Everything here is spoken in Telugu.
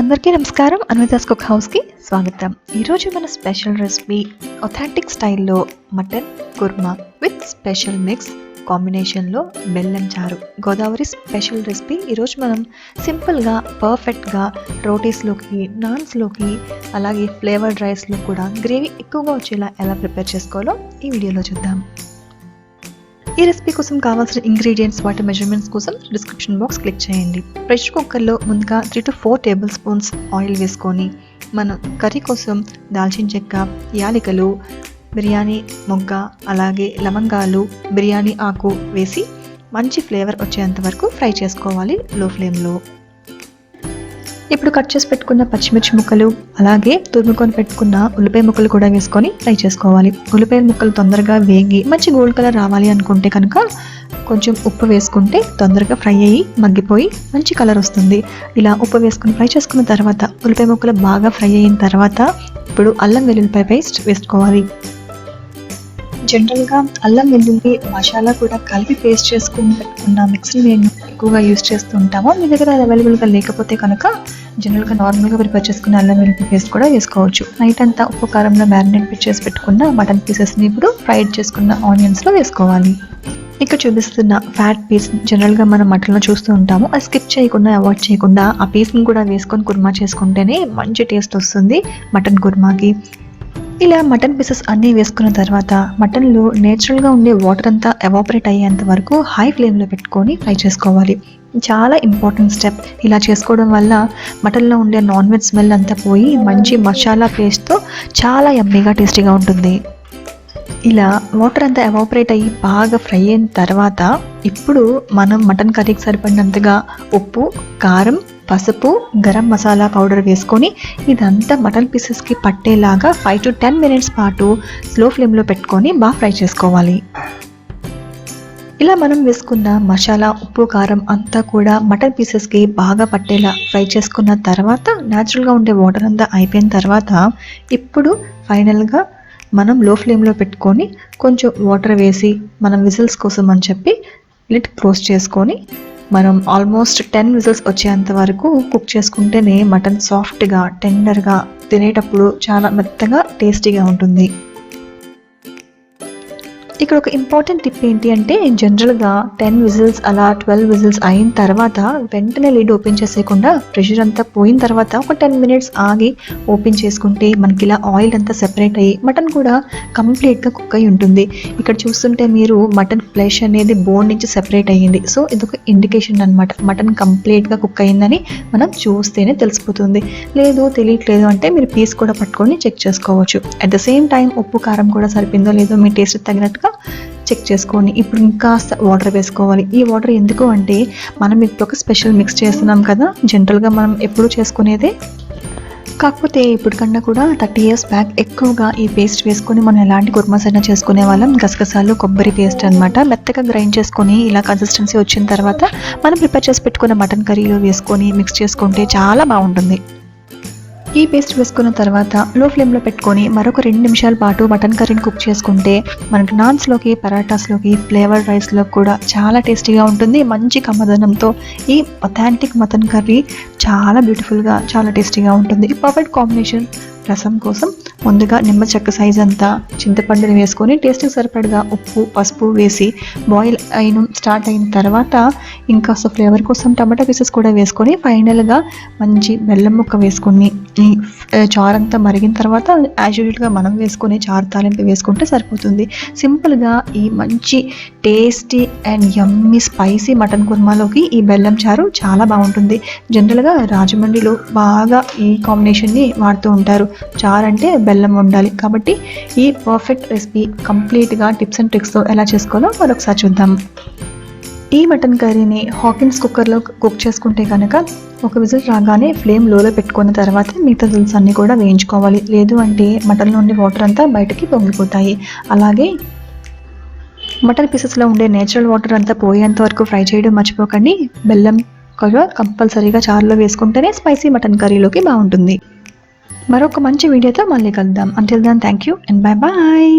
అందరికీ నమస్కారం. అన్వితాస్ కుక్ హౌస్కి స్వాగతం. ఈరోజు మన స్పెషల్ రెసిపీ ఒథెంటిక్ స్టైల్లో mutton kurma with special mix కాంబినేషన్లో బెల్లం చారు, గోదావరి స్పెషల్ రెసిపీ. ఈరోజు మనం సింపుల్గా పర్ఫెక్ట్గా రోటీస్లోకి, నాన్స్లోకి, అలాగే ఫ్లేవర్డ్ రైస్లో కూడా గ్రేవీ ఎక్కువగా వచ్చేలా ఎలా ప్రిపేర్ చేసుకోవాలో ఈ వీడియోలో చూద్దాం. ఈ రెసిపీ కోసం కావాల్సిన ఇంగ్రీడియంట్స్, వాటి మెజర్మెంట్స్ కోసం డిస్క్రిప్షన్ బాక్స్ క్లిక్ చేయండి. ప్రెషర్ కుక్కర్లో ముందుగా 3 to 4 టేబుల్ స్పూన్స్ ఆయిల్ వేసుకొని మనం కర్రీ కోసం దాల్చిన చెక్క, యాలకులు, బిర్యానీ మొగ్గ, అలాగే లవంగాలు, బిర్యానీ ఆకు వేసి మంచి ఫ్లేవర్ వచ్చేంత వరకు ఫ్రై చేసుకోవాలి లో ఫ్లేమ్లో. ఇప్పుడు కట్ చేసి పెట్టుకున్న పచ్చిమిర్చి ముక్కలు, అలాగే తురుముకొని పెట్టుకున్న ఉల్లిపాయ ముక్కలు కూడా వేసుకొని ఫ్రై చేసుకోవాలి. ఉల్లిపాయ ముక్కలు తొందరగా వేగి మంచి గోల్డ్ కలర్ రావాలి అనుకుంటే కనుక కొంచెం ఉప్పు వేసుకుంటే తొందరగా ఫ్రై అయ్యి మగ్గిపోయి మంచి కలర్ వస్తుంది. ఇలా ఉప్పు వేసుకుని ఫ్రై చేసుకున్న తర్వాత ఉల్లిపాయ ముక్కలు బాగా ఫ్రై అయిన తర్వాత ఇప్పుడు అల్లం వెల్లుల్లిపాయ పేస్ట్ వేసుకోవాలి. జనరల్గా అల్లం వెల్లుల్లి మసాలా కూడా కలిపి పేస్ట్ చేసుకుని పెట్టుకున్న మిక్సీ నేను ఎక్కువగా యూజ్ చేస్తూ ఉంటాము. మీ దగ్గర అవైలబుల్గా లేకపోతే కనుక జనరల్గా నార్మల్గా ప్రిపేర్ చేసుకున్న అల్లం వెల్లుల్లి పేస్ట్ కూడా వేసుకోవచ్చు. నైట్ అంతా ఉప్పు కారంలో మ్యారినేట్ చేసి పెట్టుకున్న మటన్ పీసెస్ని ఇప్పుడు ఫ్రైడ్ చేసుకున్న ఆనియన్స్లో వేసుకోవాలి. ఇక్కడ చూపిస్తున్న ఫ్యాట్ పీస్ జనరల్గా మనం మటన్లో చూస్తూ ఉంటాము. అది స్కిప్ చేయకుండా, అవాయిడ్ చేయకుండా ఆ పీస్ని కూడా వేసుకొని కుర్మా చేసుకుంటేనే మంచి టేస్ట్ వస్తుంది మటన్ కుర్మాకి. ఇలా మటన్ పీసెస్ అన్నీ వేసుకున్న తర్వాత మటన్లో నేచురల్గా ఉండే వాటర్ అంతా ఎవాపరేట్ అయ్యేంత వరకు హై ఫ్లేమ్లో పెట్టుకొని ఫ్రై చేసుకోవాలి. చాలా ఇంపార్టెంట్ స్టెప్. ఇలా చేసుకోవడం వల్ల మటన్లో ఉండే నాన్ వెజ్ స్మెల్ అంతా పోయి మంచి మసాలా పేస్ట్తో చాలా యమ్మీగా టేస్టీగా ఉంటుంది. ఇలా వాటర్ అంతా ఎవాపరేట్ అయ్యి బాగా ఫ్రై అయిన తర్వాత ఇప్పుడు మనం మటన్ కర్రీకి సరిపడినంతగా ఉప్పు, కారం, పసుపు, గరం మసాలా పౌడర్ వేసుకొని ఇదంతా మటన్ పీసెస్కి పట్టేలాగా 5 to 10 minutes పాటు స్లో ఫ్లేమ్లో పెట్టుకొని బాగా ఫ్రై చేసుకోవాలి. ఇలా మనం వేసుకున్న మసాలా, ఉప్పు, కారం అంతా కూడా మటన్ పీసెస్కి బాగా పట్టేలా ఫ్రై చేసుకున్న తర్వాత న్యాచురల్గా ఉండే వాటర్ అంతా అయిపోయిన తర్వాత ఇప్పుడు ఫైనల్గా మనం లో ఫ్లేమ్లో పెట్టుకొని కొంచెం వాటర్ వేసి మనం విజిల్స్ కోసం అని చెప్పి లిడ్ క్లోజ్ చేసుకొని మనం ఆల్మోస్ట్ 10 విజిల్స్ వచ్చేంత వరకు కుక్ చేసుకుంటేనే మటన్ సాఫ్ట్గా, టెండర్గా, తినేటప్పుడు చాలా మెత్తగా టేస్టీగా ఉంటుంది. ఇక్కడ ఒక ఇంపార్టెంట్ టిప్ ఏంటి అంటే జనరల్గా 10 విజిల్స్ అలా 12 విజిల్స్ అయిన తర్వాత వెంటనే లిడ్ ఓపెన్ చేసేయకుండా ప్రెషర్ అంతా పోయిన తర్వాత ఒక 10 minutes ఆగి ఓపెన్ చేసుకుంటే మనకి ఇలా ఆయిల్ అంతా సెపరేట్ అయ్యి మటన్ కూడా కంప్లీట్గా కుక్ అయి ఉంటుంది. ఇక్కడ చూస్తుంటే మీరు మటన్ ఫ్లెష్ అనేది బోన్ నుంచి సెపరేట్ అయ్యింది. సో ఇదొక ఇండికేషన్ అనమాట, మటన్ కంప్లీట్గా కుక్ అయిందని మనం చూస్తేనే తెలిసిపోతుంది. లేదు తెలియట్లేదు అంటే మీరు పీస్ కూడా పట్టుకొని చెక్ చేసుకోవచ్చు. అట్ ద సేమ్ టైం ఉప్పు, కారం కూడా సరిపోయిందో లేదో మీ టేస్ట్ తగినట్టుగా చెక్ చేసుకొని ఇప్పుడు ఇంకాస్త వాటర్ వేసుకోవాలి. ఈ వాటర్ ఎందుకు అంటే మనం ఇప్పుడు ఒక స్పెషల్ మిక్స్ చేస్తున్నాం కదా, జనరల్గా మనం ఎప్పుడు చేసుకునేదే. కాకపోతే ఇప్పుడు కన్నా కూడా 30 years బ్యాక్ ఎక్కువగా ఈ పేస్ట్ వేసుకొని మనం ఎలాంటి కుర్మాస్ అయినా చేసుకునే వాళ్ళం. గసగసాలు, కొబ్బరి పేస్ట్ అనమాట మెత్తగా గ్రైండ్ చేసుకొని ఇలా కన్సిస్టెన్సీ వచ్చిన తర్వాత మనం ప్రిపేర్ చేసి పెట్టుకున్న మటన్ కర్రీలో వేసుకొని మిక్స్ చేసుకుంటే చాలా బాగుంటుంది. ఈ పేస్ట్ వేసుకున్న తర్వాత లో ఫ్లేమ్లో పెట్టుకొని మరొక 2 నిమిషాల పాటు మటన్ కర్రీని కుక్ చేసుకుంటే మనకి నాన్స్లోకి, పరాటాస్లోకి, ఫ్లేవర్డ్ రైస్లో కూడా చాలా టేస్టీగా ఉంటుంది. మంచి కమ్మదనంతో ఈ ఒథెంటిక్ మటన్ కర్రీ చాలా బ్యూటిఫుల్గా, చాలా టేస్టీగా ఉంటుంది. ఈ పర్ఫెక్ట్ కాంబినేషన్. రసం కోసం ముందుగా నిమ్మ చెక్క సైజ్ అంతా చింతపండుని వేసుకొని టేస్ట్కి సరిపడగా ఉప్పు, పసుపు వేసి బాయిల్ స్టార్ట్ అయిన తర్వాత ఇంకా ఫ్లేవర్ కోసం టమాటా పీసెస్ కూడా వేసుకొని ఫైనల్గా మంచి బెల్లం ముక్క వేసుకొని ఈ చారు అంతా మరిగిన తర్వాత యాజ్ యూజువల్గా మనం వేసుకునే చారు తాలింపు వేసుకుంటే సరిపోతుంది. సింపుల్గా ఈ మంచి tasty and yummy spicy mutton కుర్మాలోకి ఈ బెల్లం చారు చాలా బాగుంటుంది. జనరల్గా రాజమండ్రిలో బాగా ఈ కాంబినేషన్ని వాడుతూ ఉంటారు. చారు అంటే బెల్లం ఉండాలి కాబట్టి ఈ పర్ఫెక్ట్ రెసిపీ కంప్లీట్గా టిప్స్ అండ్ ట్రిక్స్తో ఎలా చేసుకోవాలో మరొకసారి చూద్దాం. ఈ మటన్ కర్రీని హాకిన్స్ కుక్కర్లో కుక్ చేసుకుంటే కనుక ఒక విజిల్ రాగానే ఫ్లేమ్ లోలో పెట్టుకున్న తర్వాత మిగతా విజిల్స్ అన్నీ కూడా వేయించుకోవాలి. లేదు అంటే మటన్లో ఉండే వాటర్ అంతా బయటకి పొంగిపోతాయి. అలాగే మటన్ పీసెస్లో ఉండే నేచురల్ వాటర్ అంతా పోయేంత వరకు ఫ్రై చేయడం మర్చిపోకండి. బెల్లం కూడా కంపల్సరీగా చారులో వేసుకుంటేనే స్పైసీ మటన్ కర్రీలోకి బాగుంటుంది. మరొక మంచి వీడియోతో మళ్ళీ కలుద్దాం. Until then thank you and bye bye.